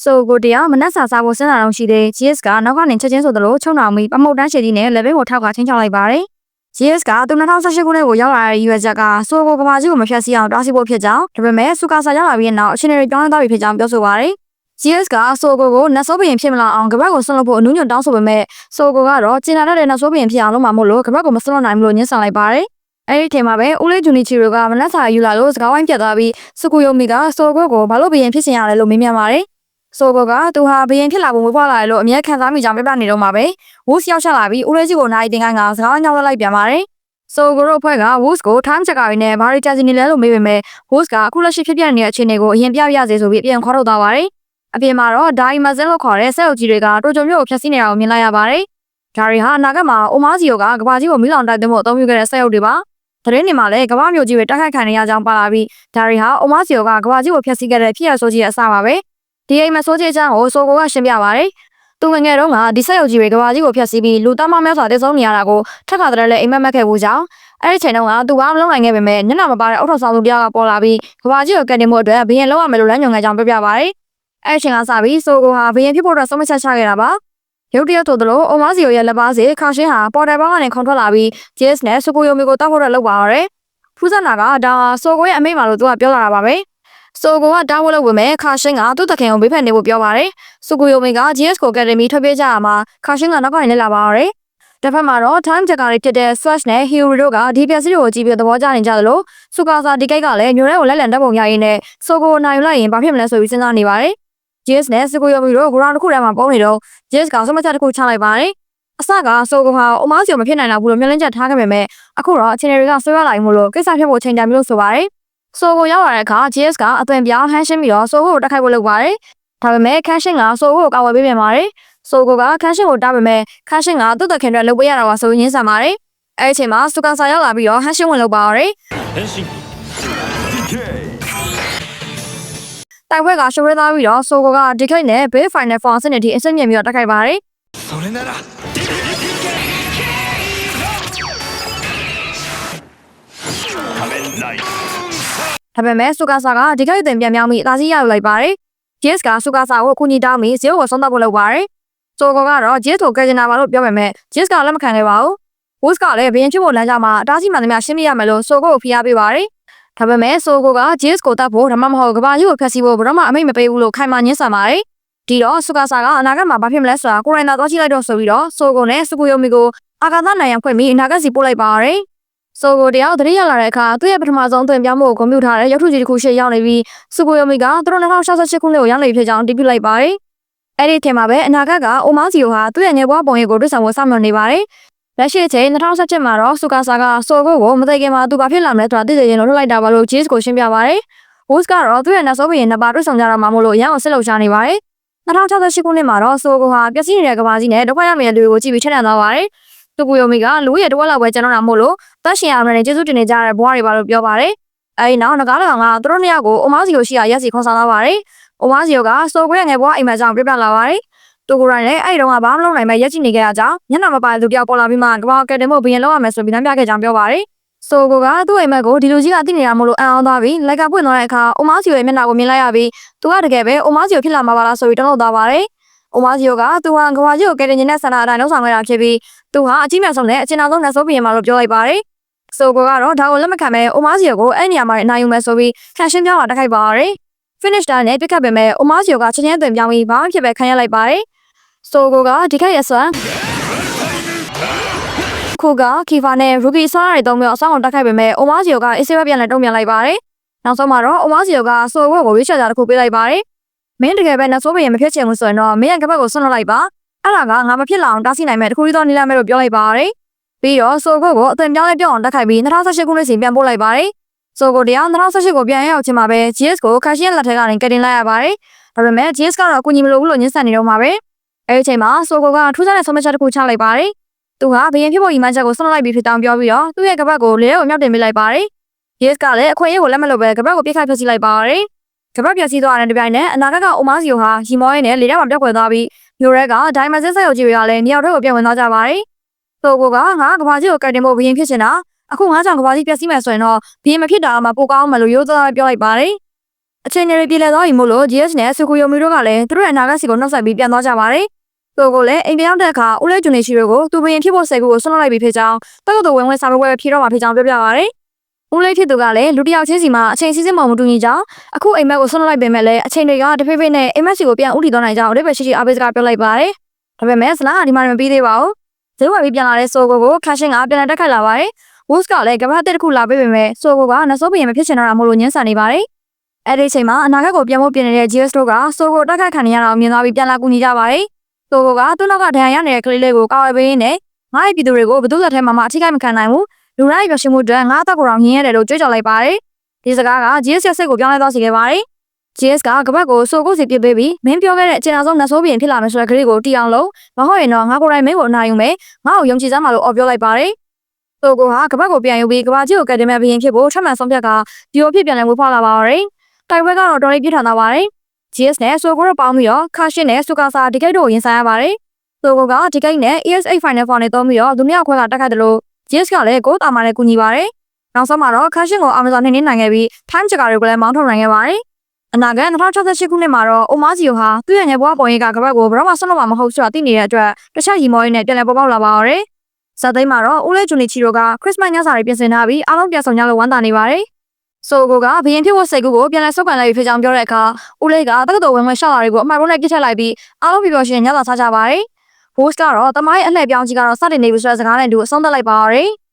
ဆိုကိုတရားမနှက်စာစားဖို့စဉ်းစားတော့ရှိတဲ့ GS ကနောက်ကနေချက်ချင်းဆိုသလိုချုံတော်မီပမုတ်တန်းရှည်ကြီးနဲ့ level ကိုထောက်ကချင်းချောက်လိုက်ပါတယ်။ GS ကသူ2018ခုနှစ်ကိုရောက်လာတဲ့ရွယ်ချက်ကဆိုကိုကဘာကြီးကိုမဖြတ်စီအောင်တားဆီးဖို့ဖြစ်ကြောင်းဒါပေမဲ့စူကာဆာရောက်လာပြီးနောက်အချိန်တွေပြောင်းလဲသွားပြီဖြစ်ကြောင်းပြောဆိုပါတယ်။ GS ကဆိုကိုနတ်ဆိုးဘရင်ဖြစ်မလာအောင်ကပတ်ကိုဆွန့်လွတ်ဖို့အနူးညွတ်တောင်းဆိုပေမဲ့ဆိုကိုကတော့ကျင်လာတဲ့နတ်ဆိုးဘရင်ဖြစ်အောင်လုပ်မှာမို့လို့ကပတ်ကိုမဆွန့်လွတ်နိုင်ဘူးလို့ညှင်းဆန်လိုက်ပါတယ်။အဲ့ဒီချိန်မှာပဲဦးလေးဂျူနီချီရိုကမနက်စာယူလာလို့စကားဝိုင်းပြတ်သွားပြီးစကူယိုမီကဆိုကိုဘာလို့ဘရင်ဖြစ်ချင်ရလဲလို့မေးမြန်းပါတယ်။ဆိုကိုကသူဟာဘရင်ဖြစ်လာဖို့မပွားလာလို့အမြဲခံစားမိကြောင်းပြပြနေတော့မှာပဲဝုစ်ရောက်ချက်လာပြီးဦးလေးကြီးကိုနိုင်တင်ခိုင်းကစကားညောင်းလိုက်ပြန်ပါတယ်။ဆိုကိုတို့ဖွဲ့ကဝုစ်ကို time checker ရင်းနဲ့ဘာရီဂျာစီနေလဲလို့မေးပေမဲ့ဝုစ်ကအခုလက်ရှိဖြစ်ပြနေတဲ့အခြေအနေကိုအရင်ပြပြရစေဆိုပြီးပြန်ခေါ်ထုတ်သွားပါတယ်။အပြင်မှာတော့ဒိုင်မဇင်လို့ခေါ်တဲ့ဆက်အုပ်ကြီးတွေကတိုဂျိုမျိုးကိုဖျက်ဆီးနေတာကိုမြင်လိုက်ရပါတယ်။ဒါရီဟာအနာဂတ်မှာအိုမာစီယိုကကဘာကြီးကိုမီးလောင်တိုက်သွင်းဖို့အသုံးပြုခဲ့တဲ့ဆက်အုပ်တွေပါ။သတင်းတွေမှာလည်းကဘာမျိုးကြီးတွေတိုက်ခိုက်ခံနေရကြောင်းပါလာပြီးဒါရီဟာအိုမာစီယိုကကဘာကြီးကိုဖျက်ဆီးခဲ့တဲ့ဖြစ်ရဆိုးကြီးရဲ့အစပါပဲ။ဒီအိမ်မဆိုးကြီးအကြောင်းကိုဆိုကိုကရှင်းပြပါတယ်။သူငယ်ငယ်တုန်းကဒီဆက်ရုပ်ကြီးတွေကဘာကြီးကိုဖျက်ဆီးပြီးလူသားမများစွာတည်ဆုံနေရတာကိုထက်ခါတဲ့လည်းအိမ်မက်မက်ခဲ့ဘူးကြောင်းအဲ့ဒီချိန်တုန်းကသူဘာမလုပ်နိုင်ခဲ့ပေမဲ့ညနာမပါတဲ့အုတ်ထောက်ဆောင်သူတယောက်ကပေါ်လာပြီးကဘာကြီးကိုကတ်တင်ဖို့အတွက်ဘရင်လောက်ရမယ်လို့လမ်းညွှန်ခဲ့ကြောင်းပြပြပါတယ်။အဲ့ဒီချိန်ကစပြီးဆိုကိုဟာဘရင်ဖြစ်ဖို့အတွက်ဆုံးဖြတ်ချက်ချခဲ့တာပါ။ရုတ်တရက်ဆိုသလိုအိုမာစီယိုရဲ့လက်ပါစီခါရှင်းဟာပေါ်တယ်ဘောင်းကနေခုန်ထွက်လာပြီး JS နဲ့စကူယိုမီကိုတောက်ဖို့အတွက်လုပ်ပါရတယ်။ဖူးစနာကဒါဆိုကိုရဲ့အမိန့်ပါလို့သူကပြောလာတာပါပဲ။ဆိုကိုကတားဖို့လုပ်ဝင်မဲ့ခါရှင်းကသူ့တခင်ကိုဘေးဖက်နေဖို့ပြောပါတယ်။စကူယိုမီက JS ကိုကယ်ဒမီထွက်ပြေးကြရမှာခါရှင်းကနောက်ကနေလက်လာပါရတယ်။တစ်ဖက်မှာတော့ time checker တွေဖြစ်တဲ့ Swatch နဲ့ Hero တို့ကဒီပျက်စီးတွေကိုကြည့်ပြီးသဘောကျနေကြသလိုစူကာဆာဒီကိတ်ကလည်းညိုရဲကိုလက်လန်တက်ပုံရရင်းနဲ့ဆိုကိုနိုင်ယူလိုက်ရင်ဘာဖြစ်မလဲဆိုပြီးစဉ်းစားနေပါတယ်။ JS နဲ့စကူယိုမီတို့ဂရောင်းတစ်ခုထဲမှာပုံနေတော့ JS ကဆုံးမချက်တစ်ခုချလိုက်ပါတယ်။အစကဆိုကိုဟာအိုမာစီယိုမဖြစ်နိုင်တော့ဘူးလို့မျှော်လင့်ချက်ထားခဲ့ပေမဲ့အခုတော့အခြေအနေတွေကဆွဲရလာပြီမို့လို့ကိစ္စဖြစ်ဖို့ချိန်တန်ပြီလို့ဆိုပါတယ်။ဆိုကိုရောက်လာတဲ့အခါ JS ကအသွင်ပြောင်းဟန်းရှင်းပြီးတော့ဆိုကိုတက်ခိုက်ဖို့လုပ်ပါတယ်။ဒါပေမဲ့ခန်းရှင်းကဆိုကိုကာဝယ်ပေးပြန်ပါတယ်။ဆိုကိုကခန်းရှင်းကိုတားပေမဲ့ခန်းရှင်းကသူ့တခင်တွေလုပ်ပေးရတာပါဆိုရင်းဆန်ပါတယ်။အဲ့ဒီအချိန်မှာစူကာဆာရောက်လာပြီးတော့ဟန်းရှင်းဝင်လုပ်ပါရတယ်။တိုက်ပွဲကရှုံးရသားပြီးတော့ဆိုကိုကဒီခိတ်နဲ့ဘေးဖိုင်နယ်ဖောင်စနစ်တီအဆင့်မြင့်ပြီးတော့တက်ခိုက်ပါတယ်။ဒါပေမဲ့စူကာဆာကဒီကိတ်တင်ပြန်မြောင်းပြီးအသာစီးရယူလိုက်ပါတယ်။ JS ကစူကာဆာကိုအကူအညီတောင်းပြီးဇီယိုကိုဆုံးသတ်ဖို့လုပ်ပါတယ်။ဆိုကိုကတော့ JS ကိုကယ်ချင်တာပါလို့ပြောပေမဲ့ JS ကလက်မခံခဲ့ပါဘူး။ Woods ကလည်းဘရင်ဖြစ်ဖို့လမ်းကြောင်းမှာအတားဆီးမှန်သမျှရှင်းပြရမယ်လို့ဆိုကိုကိုဖိအားပေးပါတယ်။ဒါပေမဲ့ဆိုကိုက JS ကိုတတ်ဖို့ဒါမှမဟုတ်ကဘာကြီးကိုဖျက်ဆီးဖို့ဘယ်တော့မှအမိန့်မပေးဘူးလို့ခိုင်မာညှင်းဆန်ပါတယ်။ဒီတော့စူကာဆာကအနာဂတ်မှာဘာဖြစ်မလဲဆိုတာကိုရိုနာသွားကြည့်လိုက်တော့ဆိုပြီးတော့ဆိုကိုနဲ့စကူယိုမီကိုအာဂါသနိုင်ရန်ဖွင့်ပြီးအနာဂတ်စီပို့လိုက်ပါရတယ်။ဆိုကိုတယောက်တတိယလာတဲ့အခါသူ့ရဲ့ပထမဆုံးသွင်းပြောင်းမှုကိုဂုဏ်ပြုထားတဲ့ရုပ်ထုကြီးတစ်ခုရှေ့ရောက်နေပြီးစကူယိုမီကသူတို့2068ခုနှစ်ကိုရောက်နေဖြစ်ကြောင်းတည်ပြုလိုက်ပါတယ်။အဲ့ဒီထဲမှာပဲအနာဂတ်ကအိုမာစီယိုဟာသူ့ရဲ့ငယ်ဘွားပုံရိပ်ကိုတွေ့ဆုံဖို့စောင့်မျှော်နေပါတယ်။လက်ရှိအချိန်2017မှာတော့စူကာဆာကဆိုကိုမသိခင်မှာသူဘာဖြစ်လာမလဲဆိုတာသိစေချင်လို့လှုပ်လိုက်တာပါလို့ JS ကိုရှင်းပြပါတယ်။ Woods ကတော့သူ့ရဲ့နောက်ဆုံးဘရင်နှစ်ပါတွေ့ဆုံကြတာမှမို့လို့ရန်အောင်ဆက်လုပ်ရှားနေပါတယ်။2068ခုနှစ်မှာတော့ဆိုကိုဟာပျက်စီးနေတဲ့ကဘာကြီးနဲ့ဒုက္ခရောက်နေတဲ့လူတွေကိုကြည့်ပြီးထက်ထန်သွားပါတယ်။စကူယိုမီကလူရဲ့တဝက်လောက်ပဲကျွန်တော်တို့မို့လို့တက်ရှင်အောင်နဲ့ကျေးဇူးတင်နေကြတဲ့ဘွားတွေပါလို့ပြောပါတယ်။အဲဒီနောက်ငကားလောင်ကသူတို့နှစ်ယောက်ကိုအိုမာစီယိုရှိရာရက်စီခွန်ဆောင်လာပါတယ်။အိုမာစီယိုကဆိုကိုရဲ့ငယ်ဘွားအိမ်မက်ကြောင့်ပြပြလာပါတယ်။တူကိုရိုင်းလည်းအဲ့ဒီတော့ကဘာမှမလုပ်နိုင်မဲ့ရက်ကြည့်နေခဲ့ရကြောင်းညနာမပါတဲ့သူတယောက်ပေါ်လာပြီးမှကဘာကယ်တင်ဖို့ဘရင်လောက်ရမယ်ဆိုပြီးလမ်းပြခဲ့ကြောင်းပြောပါတယ်။ဆိုကိုကသူ့အိမ်မက်ကိုဒီလူကြီးကသိနေတာမို့လို့အံ့ဩသွားပြီးလိုက်ကပွင့်သွားတဲ့အခါအိုမာစီယိုရဲ့မျက်နှာကိုမြင်လိုက်ရပြီးသူကတကယ်ပဲအိုမာစီယိုဖြစ်လာမှာပါလားဆိုပြီးတောင်းတသွားပါတယ်။အိုမာစီယိုကသူဟာကဘာကြီးကိုကယ်တင်နေတဲ့ဆန္ဒအတိုင်းလုပ်ဆောင်ခဲ့တာဖြစ်ပြီးသူဟာအကြီးမြတ်ဆုံးနဲ့အကျဉ်းအောင်ဆုံးနဲ့ဆိုဘရင်မှာလို့ပြောလိုက်ပါတယ်။ဆိုကိုကတော့ဒါကိုလက်မခံမဲ့အိုမာစီယိုကိုအဲ့နေရာမှာနိုင်ယူမယ်ဆိုပြီးခံရှင်းပြောင်းလာတက်ခိုက်ပါရတယ်။ finish တိုင်းနဲ့ပြစ်ခတ်ပေမဲ့အိုမာစီယိုကချက်ချင်းအသွင်ပြောင်းပြီးဘာမှဖြစ်ပဲခံရလိုက်ပါတယ်။ဆိုကိုကဒီခိုက်ရဆွမ်းခုကကီဖာနဲ့ရူကီဆွမ်းရတဲ့သုံးမျိုးအဆောင်ကိုတက်ခိုက်ပေမဲ့အိုမာစီယိုကအေးဆေးပဲပြန်လဲတုံ့ပြန်လိုက်ပါတယ်။နောက်ဆုံးမှာတော့အိုမာစီယိုကဆိုကိုကိုရွေးချယ်တာတစ်ခုပေးလိုက်ပါတယ်။မင်းတကယ်ပဲနတ်ဆိုးဘရင်မဖြစ်ချင်ဘူးဆိုရင်တော့မင်းရဲ့ကပတ်ကိုဆွန့်လွတ်လိုက်ပါ။အဲ့ဒါကငါမဖြစ်လာအောင်တားဆီးနိုင်မဲ့တခုတည်းသောနည်းလမ်းပဲလို့ပြောလိုက်ပါတယ်။ပြီးတော့ဆိုကိုအသွင်ပြောင်းလဲပြောင်းအောင်တက်ခိုက်ပြီး2018ခုနှစ်စီပြန်ပို့လိုက်ပါတယ်။ဆိုကိုတရား2018ကိုပြန်ရောက်ချင်းမှာပဲ GS ကိုခါရှင်းလက်ထက်ကနေကတင်လိုက်ရပါတယ်။ဒါပေမဲ့ GS ကတော့ကိုညီမလို့ဘူးလို့ညှင်းဆန်နေတော့မှာပဲ။အဲဒီအချိန်မှာဆိုကိုကထူးခြားတဲ့ဆုံးဖြတ်ချက်တစ်ခုချလိုက်ပါတယ်။သူဟာဘရင်ဖြစ်ဖို့ညီမချက်ကိုဆွန့်လွတ်လိုက်ပြီးဖြစ်တောင်းပြောပြီးတော့သူ့ရဲ့ကပတ်ကိုလေထဲကိုမြောက်တင်ပေးလိုက်ပါတယ်။ GS ကလည်းအခွင့်အရေးကိုလက်မလို့ပဲကပတ်ကိုပြစ်ခတ်ဖျက်ဆီးလိုက်ပါတယ်။ကပတ်ပြက်စီးသွားတဲ့တပြိုင်နက်အနာဂတ်ကအိုမာစီယိုဟာရီမောရဲနဲ့လေထဲမှာပျောက်ကွယ်သွားပြီးမျိုးရဲကဒိုင်မန်စစ်ဆက်ရုပ်ကြီးတွေကလည်းမြောက်ထဲကိုပြန်ဝင်သွားကြပါတယ်။ဆိုကိုကငါကဘာကြီးကိုကတ်တင်ဖို့ဘရင်ဖြစ်ချင်တာအခုငါကြောင့်ကဘာကြီးပြက်စီးမယ်ဆိုရင်တော့ဘရင်မဖြစ်တာမှပိုကောင်းမှလို့ရိုးသားပြောလိုက်ပါတယ် အချိန်တွေပြည်လဲသွားပြီမို့လို့ GS နဲ့ဆူကူယိုမီတို့ကလည်းသူတို့ရဲ့အနာဂတ်စီကိုနှုတ်ဆက်ပြီးပြန်သွားကြပါတယ်။သူကိုလည်းအိမ်ပြောင်းတဲ့အခါဦးလေးဂျူနီရှိတို့ကိုသူဘရင်ဖြစ်ဖို့စိတ်ကူကိုဆွန့်လွတ်လိုက်ပြီးဖြစ်ကြောင်းတက္ကသိုလ်ဝင်စာမေးပွဲဖြေတော့မှာဖြစ်ကြောင်းပြောပြပါတယ်။ဦးလေးဖြစ်သူကလည်းလူတစ်ယောက်ချင်းစီမှာအချိန်စီးစစ်မှမတူညီကြောင်းအခုအိမ်မက်ကိုဆွန့်လွတ်လိုက်ပေမဲ့လည်းအချိန်တွေကတဖိဖိနဲ့အိမ်မက်စီကိုပြန်ဦးတည်သွားနိုင်ကြောင်းအဓိပ္ပာယ်ရှိရှိအားပေးစကားပြောလိုက်ပါတယ်။ဒါပေမဲ့ဇလာဒီမှာမပြီးသေးပါဘူး။ဇေဝပြီးပြန်လာတဲ့ဆိုကိုခါရှင်းကပြန်တက်ခိုက်လာပါတယ်။ Wolves ကလည်းကမ္ဘာတစ်ခုလာပေးပေမဲ့ဆိုကိုကနဆိုးဘရင်မဖြစ်ချင်တော့တာမို့လို့ညှင်းဆန်နေပါတယ်။အဲ့ဒီအချိန်မှာအနာဂတ်ကိုပြန်ဖို့ပြင်နေတဲ့ GS တို့ကဆိုကိုတက်ခိုက်ခံနေရတာကိုမြင်သွားပြီးပြန်လာကူညီကြပါတယ်။ဆိုကိုကသူ့နောက်ကဒဏ်ရာရနေတဲ့ကလေးလေးကိုကာဝယ်ပေးရင်းနဲ့ငါ့ရဲ့ပြည်သူတွေကိုဘယ်သူ့လက်ထဲမှာအထိခိုက်မခံနိုင်ဘူး။လူတိုင်းရရှိမှုအတွက်ငါအသက်ကိုတော့မြင်ရတယ်လို့ကြွေးကြော်လိုက်ပါတယ်။ဒီစကားက GS ရဲ့စိတ်ကိုပြောင်းလဲသွားစေခဲ့ပါတယ်။ GS ကကပတ်ကိုဆိုကိုစီပြစ်ပေးပြီးမင်းပြောခဲ့တဲ့အကျဉ်းအောင်နတ်ဆိုးဘရင်ဖြစ်လာမယ်ဆိုတဲ့ကလေးကိုတီအောင်လို့မဟုတ်ရင်တော့ငါကိုယ်တိုင်မင်းကိုအနာယူမယ်။ငါ့ကိုယုံကြည်စမ်းပါလို့အော်ပြောလိုက်ပါတယ်။ဆိုကိုဟာကပတ်ကိုပြန်ယူပြီးကဘာကြီးကိုကတ်တင်မဲ့ဘရင်ဖြစ်ဖို့ထပ်မံဆုံးဖြတ်ကဒီလိုဖြစ်ပြန်လဲဝေးဖွာလာပါတော့။တိုက်ပွဲကတော့တော်လေးပြစ်ထန်သွားပါတယ်။ GS နဲ့ဆိုကိုတို့ပေါင်းပြီးတော့ခါရှင်းနဲ့စူကာစာဒီကိတ်တို့ကိုရင်ဆိုင်ရပါတယ်။ဆိုကိုကဒီကိတ်နဲ့ ES8 Final Four နဲ့သုံးပြီးတော့လူနှစ်ယောက်ခွဲကတက်ခိုက်တယ်လို့ GS ကလည်းကိုတာမာနဲ့ကူညီပါတယ်။နောက်ဆုံးမှာတော့ခါရှင်းကိုအာမဇန်နှင်းနိုင်ခဲ့ပြီး time checker တွေကိုလည်းမောင်းထုတ်နိုင်ခဲ့ပါတယ်။အနာဂတ်2068ခုနှစ်မှာတော့အိုမာဂျီယိုဟာသူ့ရဲ့ငယ်ဘွားပေါ်ရင်ကကပတ်ကိုဘယ်တော့မှဆွတ်လို့မဟုတ်ဆိုတာသိနေတဲ့အတွက်တခြားရီမော်ရင်းနဲ့ပြန်လည်ပေါ်ပေါက်လာပါတော့တယ်။ဇာတ်သိမ်းမှာတော့ဦးလေးဂျူနီချီတို့ကခရစ်စမတ်ညစာတွေပြင်ဆင်ထားပြီးအားလုံးပြန်ဆောင်ကြလို့ဝမ်းသာနေပါတယ်။ဆိုကိုကဘရင်ဖြစ်ဖို့စိတ်ကူးကိုပြန်လည်ဆုပ်ကန်လိုက်ပြီးဖြစ်ကြောင်းပြောတဲ့အခါဦးလေးကတက္ကသိုလ်ဝင်ရှောက်လာတွေကိုအမှားရုံးနဲ့ပြစ်ထက်လိုက်ပြီးအားလုံးပျော်ပျော်ရွှင်ညစာစားကြပါတယ်။ Wolves ကတော့တမိုင်းအလှည့်ပြောင်းကြီးကတော့စတင်နေပြီဆိုတဲ့စကားနဲ့တူအဆုံးသတ်လိုက်ပါတော့တယ်။